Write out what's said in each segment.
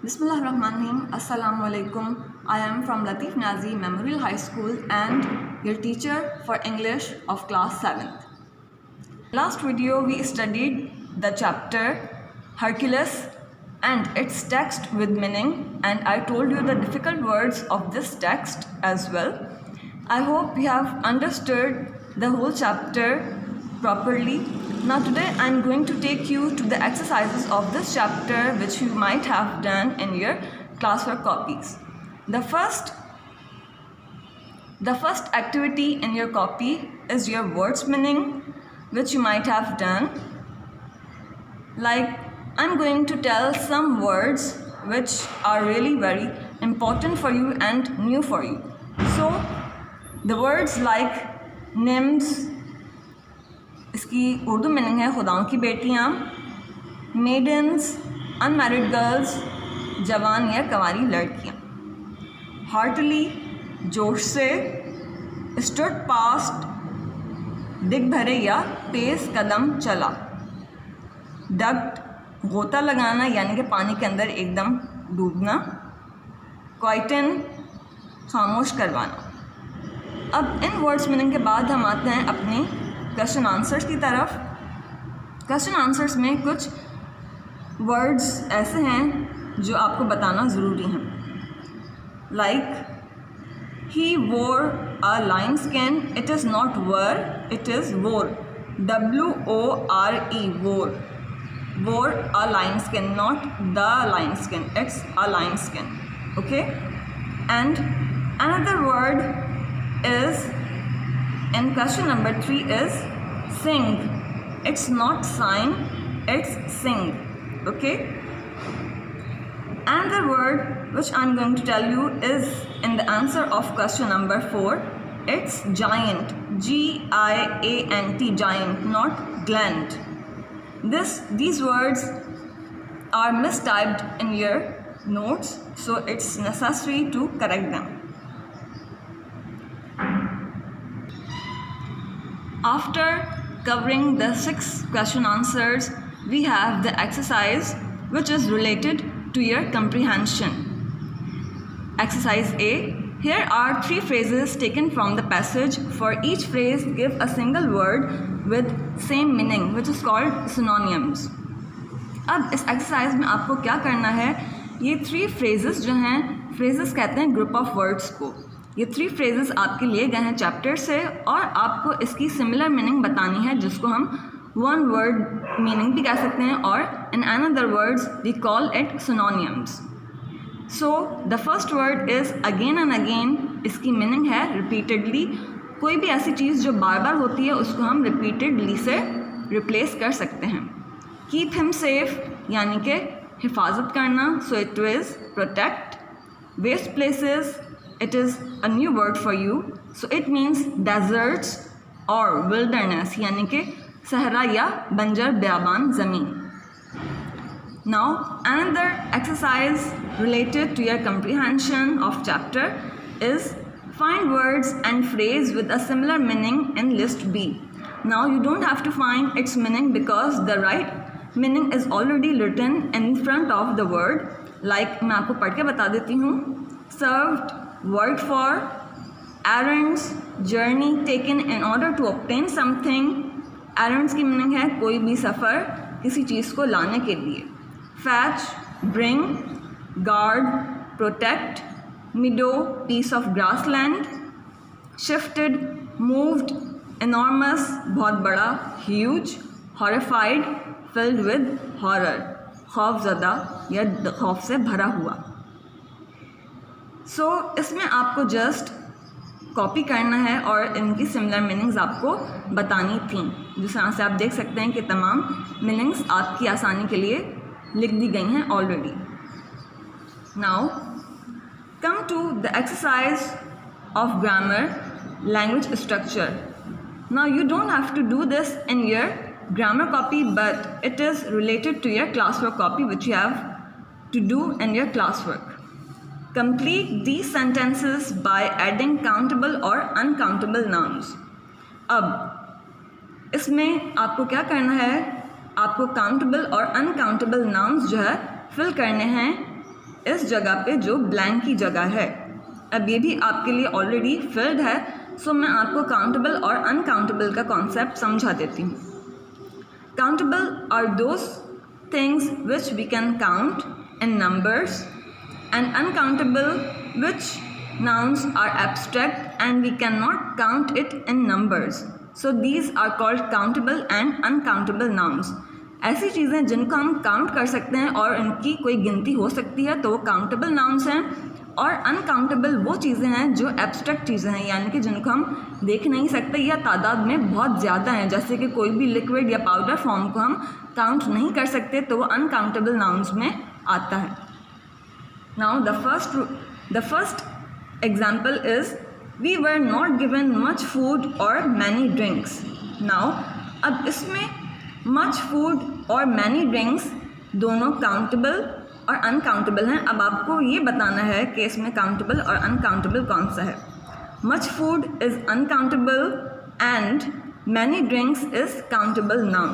Bismillahirrahmanirrahim. Assalamu alaikum. I am from Latif Nazi Memorial High School and your teacher for English of class 7th. Last video we studied the chapter Hercules and its text with meaning, and I told you the difficult words of this text as well. I hope you have understood the whole chapter properly. Now today I am going to take you to the exercises of this chapter which you might have done in your classwork copies. The first activity in your copy is your words meaning, which you might have done. Like, I'm going to tell some words which are really very important for you and new for you. So the words like nymphs, इसकी Urdu meaning है खुदाओं की बेटियाँ, maidens, unmarried girls, जवान या कंवारी लड़कियाँ, Hartley, जोश से, stood past, दिग भरे या तेज़ कदम चला, डक्ट, गोता लगाना यानी कि पानी के अंदर एकदम डूबना, क्वाइटन, खामोश करवाना। अब इन वर्ड्स मीनिंग के बाद हम आते हैं अपनी क्वेश्चन आंसर्स की तरफ। क्वेश्चन आंसर्स में कुछ वर्ड्स ऐसे हैं जो आपको बताना ज़रूरी हैं। लाइक ही वोर a line skin, it is not were, it is वोर, WORE, वोर, वोर a line skin, not the line skin, it's a line skin, okay. And another word is in question number 3 is sing. It's not sign, it's sing, okay. Another word which I'm going to tell you is in the answer of question number 4. It's giant, GIANT, giant, not gland. These words are mistyped in your notes, so it's necessary to correct them. After covering the 6 question answers, we have the exercise which is related to your comprehension. Exercise A. Here are 3 phrases taken from the passage. For each phrase, give a single word with same meaning, which is called synonyms. अब इस exercise में आपको क्या करना है, ये 3 phrases जो हैं, phrases कहते हैं group of words को। ये 3 phrases आपके लिए गए हैं चैप्टर से और आपको इसकी सिमिलर मीनिंग बतानी है, जिसको हम वन वर्ड मीनिंग भी कह सकते हैं और in another words we call it synonyms. So the first word is again and again. इसकी मीनिंग है रिपीटेडली। कोई भी ऐसी चीज़ जो बार बार होती है उसको हम रिपीटेडली से रिप्लेस कर सकते हैं। कीप हिम सेफ यानी कि हिफाजत करना, so it is protect. Waste places, it is a new word for you, so it means deserts or wilderness यानी कि सहरा या बंजर बेयाबान ज़मीन। Now another exercise related to your comprehension of chapter is find words and phrase with a similar meaning in list B. Now you don't have to find its meaning because the right meaning is already written in front of the word. Like मैं आपको पढ़ के बता देती हूँ। Served, worked for, errands, journey taken in order to obtain something. errands की meaning है कोई भी सफ़र किसी चीज़ को लाने के लिए। fetch, bring, guard, protect, meadow, piece of grassland, shifted, moved, enormous, बहुत बड़ा, huge, horrified, filled with horror, खौफज़दा या खौफ से भरा हुआ। सो इसमें आपको जस्ट कॉपी करना है और इनकी सिमिलर मीनिंग्स आपको बतानी थी। जिस तरह से आप देख सकते हैं कि तमाम मीनिंग्स आपकी आसानी के लिए लिख दी गई हैं already. Now come to the exercise of grammar, language structure. Now you don't have to do this in your grammar copy, but it is related to your class work copy which you have to do in your class work. Complete these sentences by adding countable or uncountable nouns. अब इसमें आपको क्या करना है, आपको countable और uncountable nouns जो है फिल करने हैं इस जगह पे जो ब्लैंक की जगह है। अब ये भी आपके लिए ऑलरेडी फिल्ड है, सो मैं आपको काउंटेबल और अनकाउंटेबल का कॉन्सेप्ट समझा देती हूँ। Countable are those things which we can count in numbers and uncountable which nouns are abstract and we cannot count it in numbers. So these are called countable and uncountable nouns. ऐसी चीज़ें जिनको हम count कर सकते हैं और इनकी कोई गिनती हो सकती है तो वो काउंटेबल नाउन्स हैं, और अनकाउंटेबल वो चीज़ें हैं जो एब्स्ट्रैक्ट चीज़ें हैं, यानी कि जिनको हम देख नहीं सकते या तादाद में बहुत ज़्यादा हैं, जैसे कि कोई भी लिक्विड या पाउडर फॉर्म को हम काउंट नहीं कर सकते, तो वो अनकाउंटेबल नाउन्स में आता है। Now the first example is we were not given much food or many drinks. Now अब इसमें much food और many drinks दोनों countable और uncountable हैं। अब आपको ये बताना है कि इसमें countable और uncountable कौन सा है। much food is uncountable and many drinks is countable noun.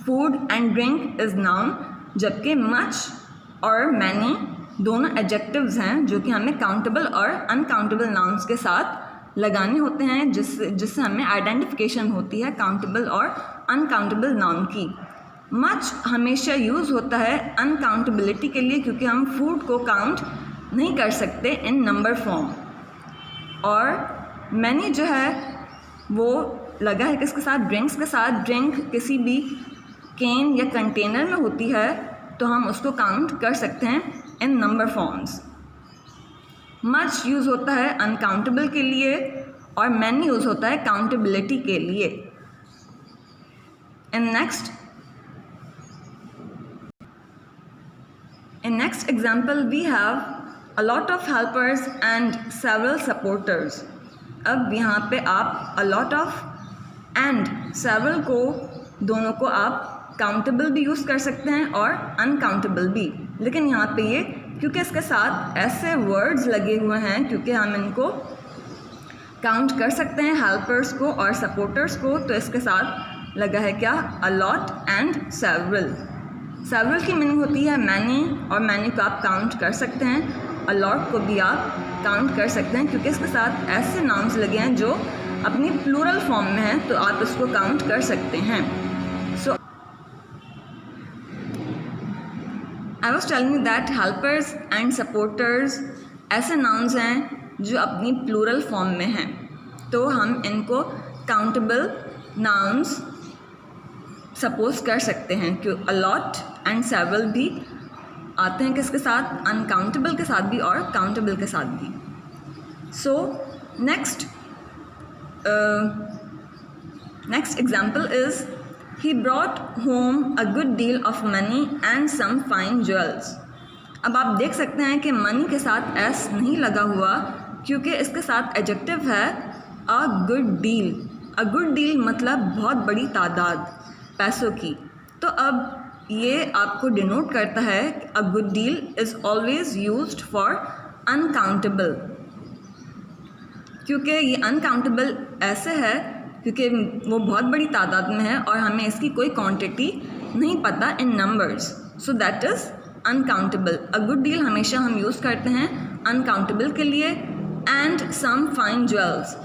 food and drink is noun, जबकि much और many दोनों एडजेक्टिव्स हैं जो कि हमें काउंटेबल और अनकाउंटेबल नाउन्स के साथ लगाने होते हैं, जिससे हमें आइडेंटिफिकेशन होती है काउंटेबल और अनकाउंटेबल नाउन की। मच हमेशा यूज़ होता है अनकाउंटेबिलिटी के लिए, क्योंकि हम फूड को काउंट नहीं कर सकते इन नंबर फॉर्म, और मैनी जो है वो लगा है किसके साथ, ड्रिंक्स के साथ। ड्रिंक किसी भी कैन या कंटेनर में होती है तो हम उसको काउंट कर सकते हैं इन नंबर फॉर्म्स। मच यूज़ होता है अनकाउंटेबल के लिए और मैनी यूज़ होता है काउंटेबिलिटी के लिए। In next example we have a lot of helpers and several supporters. अब यहाँ पे आप a lot of and several को दोनों को आप काउंटेबल भी यूज़ कर सकते हैं और अनकाउंटेबल भी, लेकिन यहाँ पे ये क्योंकि इसके साथ ऐसे वर्ड्स लगे हुए हैं, क्योंकि हम इनको काउंट कर सकते हैं हेल्पर्स को और सपोर्टर्स को, तो इसके साथ लगा है क्या, a lot and several. Several की मीनिंग होती है मैनी, और मैनी को आप काउंट कर सकते हैं, अ लॉट को भी आप काउंट कर सकते हैं, क्योंकि इसके साथ ऐसे नाउन्स लगे हैं जो अपनी प्लूरल फॉर्म में हैं, तो आप इसको काउंट कर सकते हैं। I was telling you that helpers and supporters ऐसे nouns हैं जो अपनी plural form में हैं, तो हम इनको countable nouns suppose कर सकते हैं, क्यों a lot and several भी आते हैं किसके साथ, uncountable के साथ भी और countable के साथ भी। So next example is he brought home a good deal of money and some fine jewels. अब आप देख सकते हैं कि मनी के साथ एस नहीं लगा हुआ, क्योंकि इसके साथ एडजेक्टिव है अ गुड डील। अ गुड डील मतलब बहुत बड़ी तादाद पैसों की। तो अब ये आपको डिनोट करता है अ good deal is always used for uncountable, क्योंकि ये अनकाउंटेबल ऐसे है क्योंकि वो बहुत बड़ी तादाद में है और हमें इसकी कोई क्वांटिटी नहीं पता इन numbers, so that is uncountable. A good deal हमेशा हम यूज़ करते हैं अनकाउंटेबल के लिए। And some fine jewels,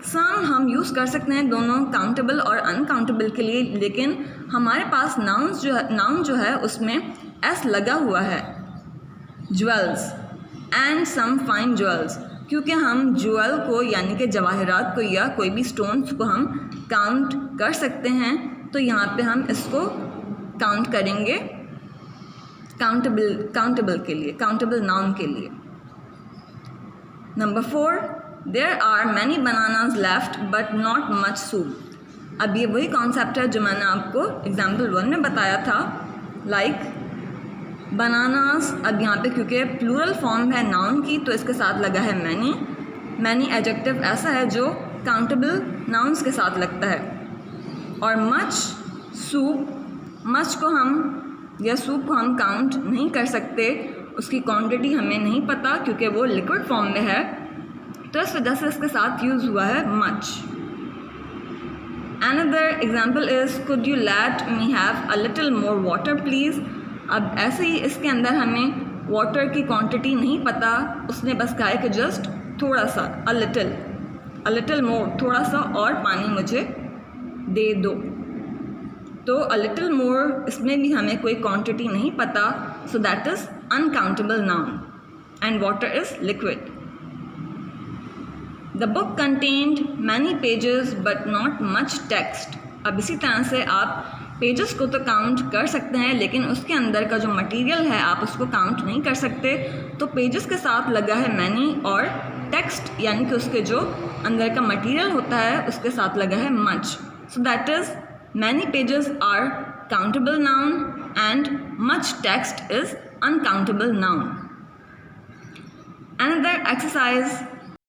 some हम यूज़ कर सकते हैं दोनों काउंटेबल और अनकाउंटेबल के लिए, लेकिन हमारे पास नाउन जो है उसमें एस लगा हुआ है, jewels and some fine jewels, क्योंकि हम ज्वेल को यानी कि जवाहरात को या कोई भी स्टोन्स को हम काउंट कर सकते हैं, तो यहाँ पे हम इसको काउंट करेंगे काउंटेबल के लिए, काउंटेबल नाउन के लिए। Number 4, there are many bananas left but not much soup. अब ये वही कॉन्सेप्ट है जो मैंने आपको एग्जाम्पल 1 में बताया था, लाइक बनानास। अब यहाँ पे क्योंकि प्लूरल फॉर्म है नाउन की, तो इसके साथ लगा है मैनी। मैनी एडजेक्टिव ऐसा है जो काउंटेबल नाउन्स के साथ लगता है। और मच, सूप, मच को हम या सूप को हम काउंट नहीं कर सकते, उसकी क्वांटिटी हमें नहीं पता क्योंकि वो लिक्विड फॉर्म में है, तो इस वजह से इसके साथ यूज़ हुआ है much. Another example is could you let me have a little more water please. अब ऐसे ही इसके अंदर हमें वाटर की क्वांटिटी नहीं पता, उसने बस कहा है कि जस्ट थोड़ा सा, अ लिटिल मोर, थोड़ा सा और पानी मुझे दे दो। तो अ लिटिल मोर, इसमें भी हमें कोई क्वांटिटी नहीं पता, सो that is uncountable noun and water is liquid. The book contained many pages but not much text. अब इसी तरह से आप पेजेस को तो काउंट कर सकते हैं, लेकिन उसके अंदर का जो मटेरियल है आप उसको काउंट नहीं कर सकते। तो पेजेस के साथ लगा है मैनी, और टेक्स्ट यानी कि उसके जो अंदर का मटेरियल होता है उसके साथ लगा है much. So that is many pages are countable noun and much text is uncountable noun. Another exercise